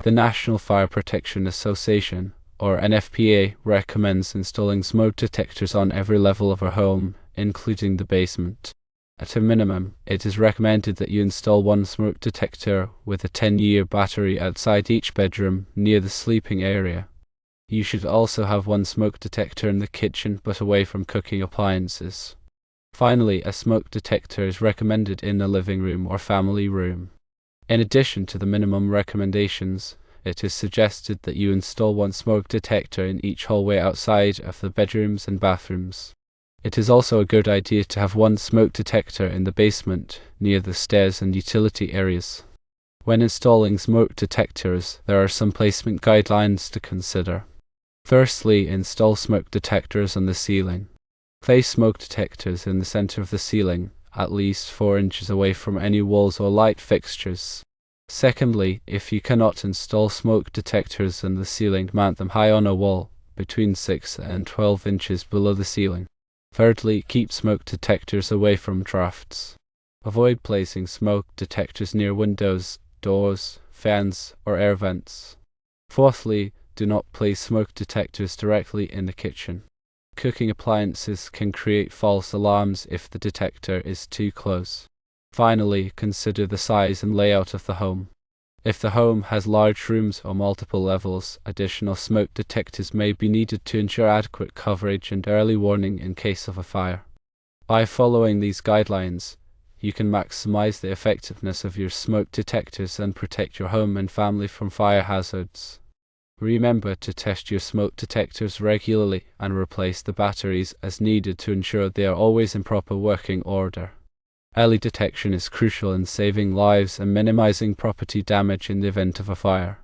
The National Fire Protection Association, or NFPA, recommends installing smoke detectors on every level of a home, including the basement. At a minimum, it is recommended that you install one smoke detector with a 10-year battery outside each bedroom near the sleeping area. You should also have one smoke detector in the kitchen but away from cooking appliances. Finally, a smoke detector is recommended in the living room or family room. In addition to the minimum recommendations, it is suggested that you install one smoke detector in each hallway outside of the bedrooms and bathrooms. It is also a good idea to have one smoke detector in the basement, near the stairs and utility areas. When installing smoke detectors, there are some placement guidelines to consider. Firstly, install smoke detectors on the ceiling. Place smoke detectors in the center of the ceiling, at least 4 inches away from any walls or light fixtures. Secondly, if you cannot install smoke detectors in the ceiling, mount them high on a wall, between 6 and 12 inches below the ceiling. Thirdly, keep smoke detectors away from drafts. Avoid placing smoke detectors near windows, doors, fans, or air vents. Fourthly, do not place smoke detectors directly in the kitchen. Cooking appliances can create false alarms if the detector is too close. Finally, consider the size and layout of the home. If the home has large rooms or multiple levels, additional smoke detectors may be needed to ensure adequate coverage and early warning in case of a fire. By following these guidelines, you can maximize the effectiveness of your smoke detectors and protect your home and family from fire hazards. Remember to test your smoke detectors regularly and replace the batteries as needed to ensure they are always in proper working order. Early detection is crucial in saving lives and minimizing property damage in the event of a fire.